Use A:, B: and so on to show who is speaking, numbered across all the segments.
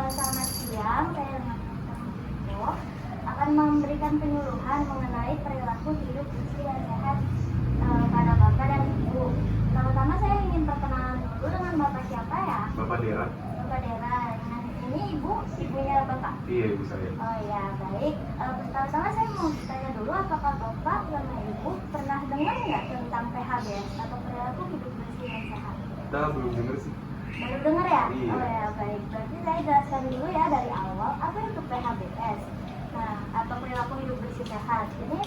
A: Selamat siang, saya dengan Info akan memberikan penyuluhan mengenai perilaku hidup bersih dan sehat pada Bapak dan Ibu. Pertama saya ingin perkenalan dulu dengan Bapak siapa ya?
B: Bapak Dera.
A: Bapak Dera. Nah, ini ibunya Bapak?
B: Iya, ibu saya.
A: Oh ya, baik. Pertama saya mau tanya dulu, apakah Bapak sama Ibu pernah dengar nggak tentang PHBS atau perilaku hidup bersih dan sehat?
B: Kita belum dengar sih.
A: Baru dengar ya?
B: Iya.
A: Oh ya, baik. Berarti saya jelaskan dulu ya dari awal apa itu PHBS. Nah, atau perilaku hidup bersih sehat. Ini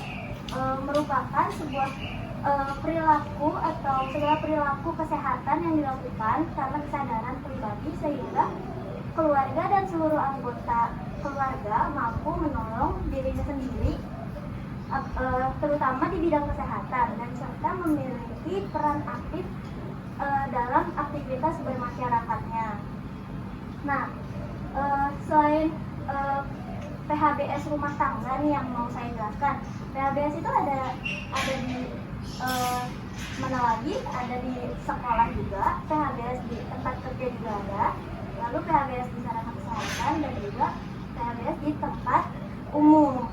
A: merupakan sebuah perilaku atau segala perilaku kesehatan yang dilakukan karena kesadaran pribadi sehingga keluarga dan seluruh anggota keluarga mampu menolong dirinya sendiri terutama di bidang kesehatan dan serta memiliki peran aktif dalam aktivitas bermasyarakatnya. Nah, selain PHBS rumah tangga nih yang mau saya jelaskan, PHBS itu ada di mana lagi? Ada di sekolah juga, PHBS di tempat kerja juga ada, lalu PHBS di sarana kesehatan dan juga PHBS di tempat umum.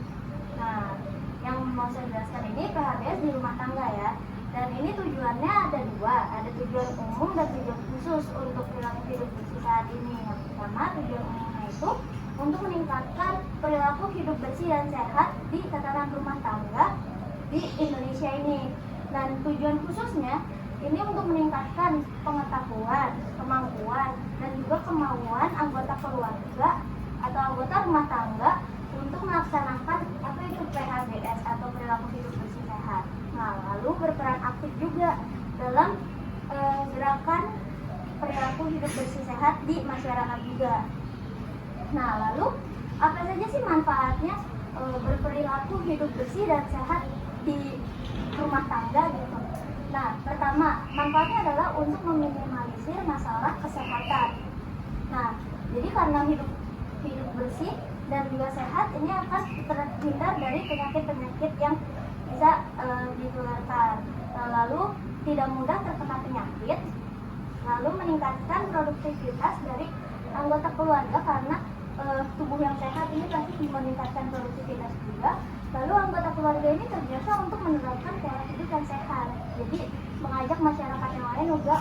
A: Nah, yang mau saya jelaskan ini PHBS di rumah tangga ya. Dan ini tujuannya ada dua, ada tujuan umum dan tujuan khusus untuk perilaku hidup bersih saat ini. Yang pertama, tujuan umumnya itu untuk meningkatkan perilaku hidup bersih dan sehat di tataran rumah tangga di Indonesia ini. Dan tujuan khususnya ini untuk meningkatkan pengetahuan, kemampuan, dan juga kemauan anggota keluarga atau anggota rumah tangga untuk melaksanakan apa itu PHBS atau perilaku hidup bersih sehat. Nah, lalu berperan aktif juga dalam gerakan perilaku hidup bersih sehat di masyarakat juga. Nah, lalu apa saja sih manfaatnya berperilaku hidup bersih dan sehat di rumah tangga gitu? Nah, pertama, manfaatnya adalah untuk meminimalisir masalah kesehatan. Nah, jadi karena hidup bersih dan juga sehat, ini akan terhindar dari penyakit-penyakit yang bisa ditularkan, lalu tidak mudah terkena penyakit, lalu meningkatkan produktivitas dari anggota keluarga karena tubuh yang sehat ini pasti meningkatkan produktivitas juga. Lalu anggota keluarga ini terbiasa untuk menerapkan pola hidup yang sehat, jadi mengajak masyarakat yang lain juga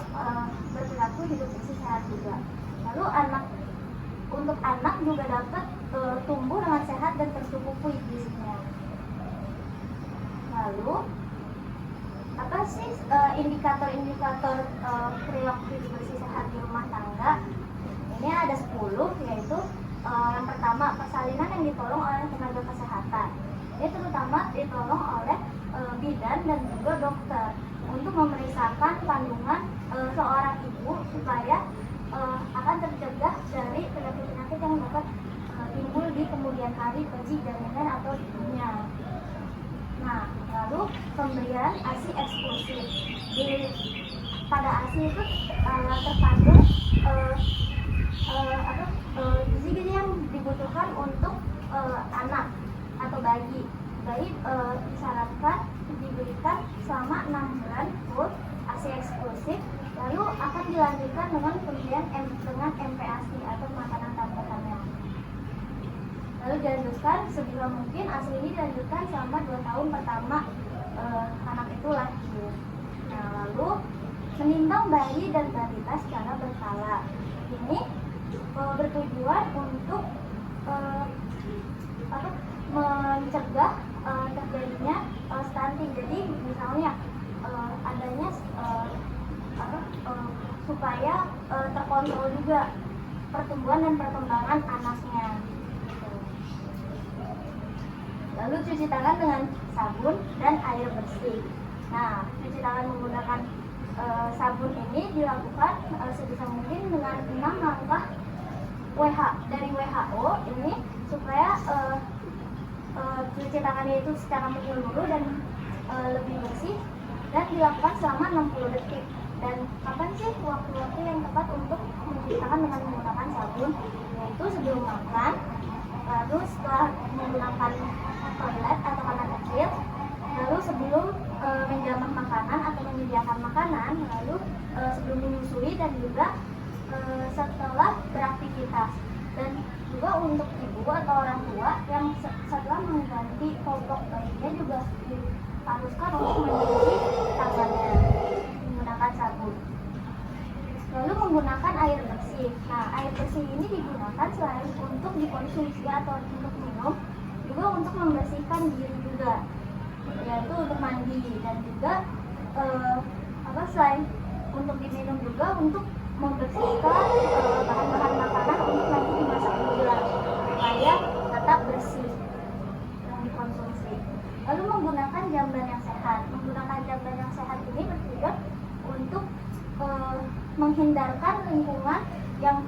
A: berperilaku hidup bersih sehat juga. Lalu untuk anak juga dapat tumbuh dengan sehat dan tercukupi gizinya. Lalu apa sih indikator-indikator perilaku hidup bersih sehat di rumah tangga? Ini ada 10, yaitu yang pertama, persalinan yang ditolong oleh tenaga kesehatan. Ini terutama ditolong oleh bidan dan juga dokter untuk memeriksakan kandungan seorang ibu supaya akan tercegah dari penyakit-penyakit yang dapat timbul di kemudian hari bagi janinnya atau ibunya. Nah, lalu pemberian ASI eksklusif. Pada ASI itu terkandung gizi-gizi yang dibutuhkan untuk anak atau bayi. Bayi disarankan diberikan selama 6 bulan full ASI eksklusif, lalu akan dilanjutkan dengan pemberian dengan MPASI atau makanan tambahannya. Lalu dilanjutkan sebisa mungkin ASI ini dilanjutkan selama 2 tahun pertama anak itu lahir. Nah, lalu menimbang bayi dan balita secara berkala. Ini bertujuan untuk mencegah terjadinya stunting. Jadi misalnya adanya supaya terkontrol juga pertumbuhan dan perkembangan anaknya. Lalu cuci tangan dengan sabun dan air bersih. Nah, cuci tangan menggunakan sabun ini dilakukan sebisa mungkin dengan 6 langkah dari WHO ini supaya cuci tangannya itu secara menyeluruh dan lebih bersih dan dilakukan selama 60 detik. Dan kapan sih waktu-waktu yang tepat untuk mencuci tangan dengan menggunakan sabun? Yaitu sebelum makan, lalu setelah menggunakan toilet atau kamar kecil, lalu sebelum menjamak makanan atau menyediakan makanan, lalu sebelum menyusui dan juga setelah beraktivitas. Dan juga untuk ibu atau orang tua yang setelah mengganti popok bayinya juga diharuskan untuk mencuci tangannya menggunakan sabun. Lalu menggunakan air bersih. Nah, air bersih ini digunakan selain untuk dikonsumsi atau untuk minum, juga untuk membersihkan diri juga, yaitu untuk mandi, dan juga selain untuk diminum juga untuk membersihkan bahan-bahan makanan untuk nanti dimasak juga supaya tetap bersih yang dikonsumsi. Lalu menggunakan jamban yang sehat. Menggunakan jamban yang sehat ini bertujuan untuk menghindarkan lingkungan yang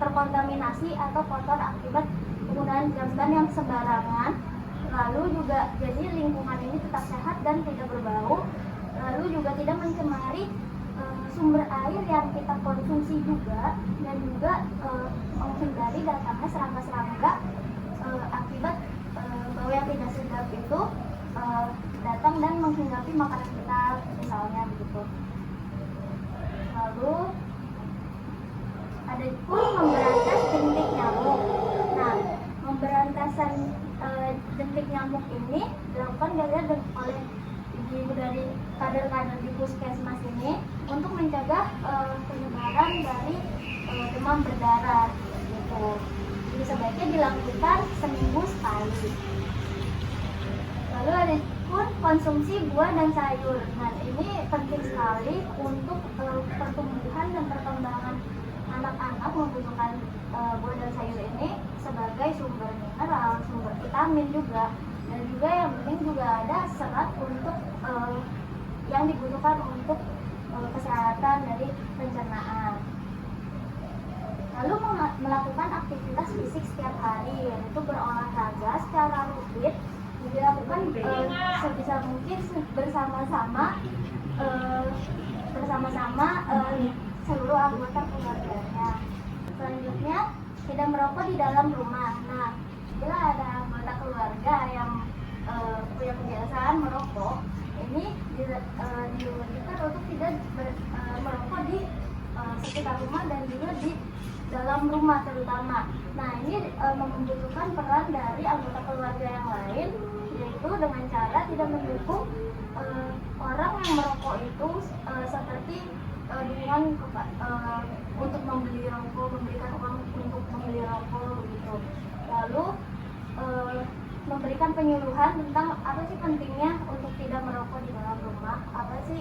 A: terkontaminasi atau kotor akibat penggunaan jamban yang sembarangan. Lalu juga jadi lingkungan ini tetap sehat dan tidak berbau. Lalu juga tidak mencemari sumber air yang kita konsumsi juga, dan juga menghindari datangnya serangga-serangga akibat bau yang tidak sedap itu datang dan menghinggapi makanan kita misalnya begitu. Lalu ada pun memberantas jentik nyamuk. Nah, memberantasan jentik nyamuk ini dilakukan oleh ibu dari kader-kader di puskesmas ini untuk mencegah penyebaran dari demam berdarah gitu. Jadi sebaiknya dilakukan seminggu sekali. Lalu ada pun konsumsi buah dan sayur. Nah, ini penting sekali untuk pertumbuhan dan perkembangan anak-anak. Membutuhkan buah dan sayur ini sebagai sumber mineral, sumber vitamin juga, dan juga yang penting juga ada serat untuk yang dibutuhkan untuk kesehatan dari pencernaan. Lalu melakukan aktivitas fisik setiap hari, yaitu berolahraga secara rutin, dilakukan sebisa mungkin bersama-sama seluruh anggota keluarganya. Selanjutnya, tidak merokok di dalam rumah. Nah, bila ada anggota keluarga yang punya kebiasaan merokok, ini diwajibkan untuk tidak merokok di sekitar rumah dan juga di dalam rumah terutama. Nah, ini membutuhkan peran dari anggota keluarga yang lain, yaitu dengan cara tidak mendukung orang yang merokok itu seperti dengan untuk membeli rokok, memberikan uang untuk membeli rokok begitu. Lalu memberikan penyuluhan tentang apa sih pentingnya untuk tidak merokok di dalam rumah, apa sih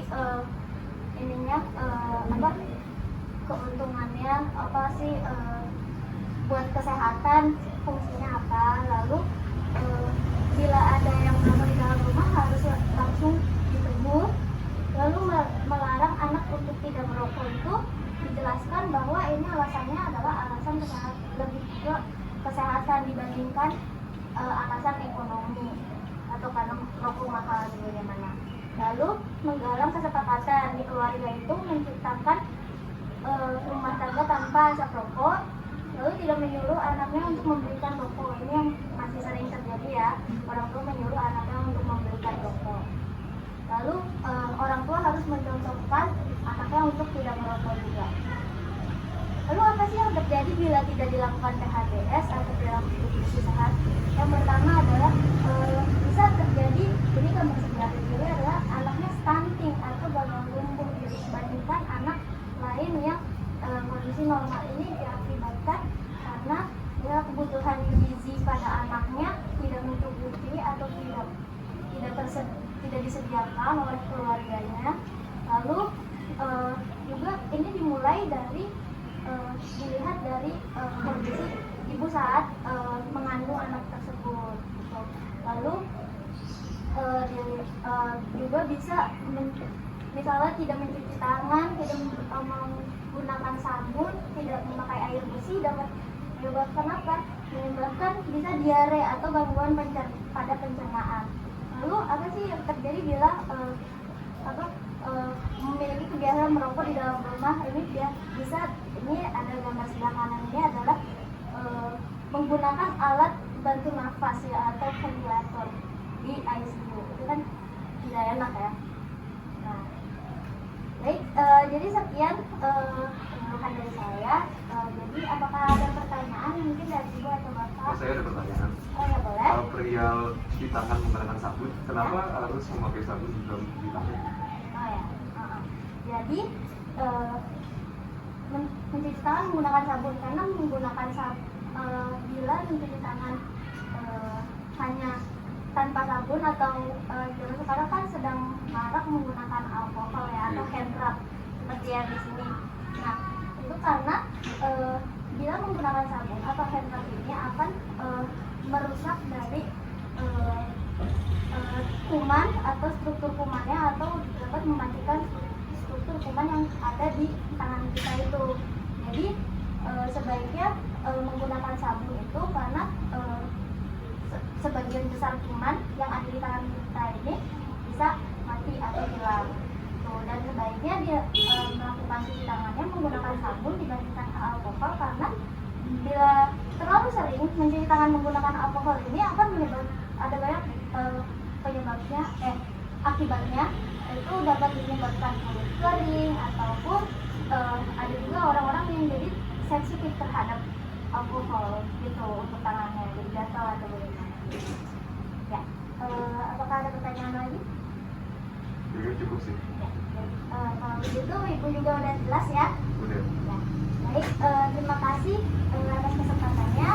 A: keuntungannya, apa sih buat kesehatan, fungsinya apa. Lalu bila ada yang merokok di dalam rumah harus langsung ditegur. Lalu melarang anak untuk tidak merokok itu dijelaskan bahwa ini alasannya adalah alasan lebih ke kesehatan dibandingkan alasan ekonomi atau karena rokok mahal di mana. Lalu menggalang kesepakatan di keluarga itu menciptakan rumah tangga tanpa asap rokok. Lalu tidak menyuruh anaknya untuk membelikan rokok. Ini yang masih sering terjadi ya, orang tua menyuruh anaknya untuk membelikan rokok. Lalu orang tua harus mencontohkan anaknya untuk tidak merokok juga. Lalu apa sih yang terjadi bila tidak dilakukan PHBS atau perilaku hidup bersih sehat? Yang pertama adalah bisa terjadi, ini gambar sebelah kiri adalah anaknya stunting atau gagal tumbuh dibandingkan anak lain yang kondisi normal. Ini diakibatkan karena kebutuhan gizi pada anaknya tidak mencukupi atau tidak disediakan oleh keluarganya. Lalu juga ini dimulai dari dilihat dari kondisi ibu saat mengandung anak tersebut. Lalu juga bisa misalnya tidak mencuci tangan, tidak menggunakan sabun, tidak memakai air bersih, dapat menyebabkan apa? Menyebabkan bisa diare atau gangguan pada pencernaan. Lalu apa sih yang terjadi bila memiliki kebiasaan merokok di dalam rumah? Ini ada gambar sebelah kanan, ini adalah menggunakan alat bantu nafas ya, atau ventilator di ICU. Itu kan tidak enak ya. Nah, baik, jadi sekian tambahan dari saya. Jadi apakah ada pertanyaan mungkin dari Ibu atau Bapak?
B: Oh, saya ada pertanyaan.
A: Oh ya boleh.
B: Kalau perihal cuci tangan menggunakan sabun, kenapa harus memakai sabun di dalam cuci tangan?
A: Oh ya. Jadi mencuci tangan menggunakan sabun karena menggunakan bila mencuci tangan hanya tanpa sabun atau zaman sekarang kan sedang marak menggunakan alkohol ya atau hand rub seperti yang di sini. Nah itu karena bila menggunakan sabun atau hand rub ini akan merusak dari kuman atau struktur kumannya atau dapat mematikan struktur kuman yang ada di tangan kita itu. Jadi sebaiknya menggunakan sabun itu karena sebagian besar kuman yang ada di tangan kita ini bisa mati atau hilang. Dan sebaiknya dia melakukan cuci tangannya menggunakan sabun dibandingkan alkohol karena bila terlalu sering mencuci tangan menggunakan alkohol ini akan ada banyak penyebabnya akibatnya itu dapat menyebabkan kulit kering ataupun ada juga orang-orang yang jadi sensitif terhadap alkohol gitu untuk tangannya jadi gatal atau bagaimana. Ya, apakah ada pertanyaan lagi?
B: Ya, cukup sih.
A: Ya, kalau begitu Ibu juga udah jelas ya?
B: Udah.
A: Ya. Baik, terima kasih atas kesempatannya.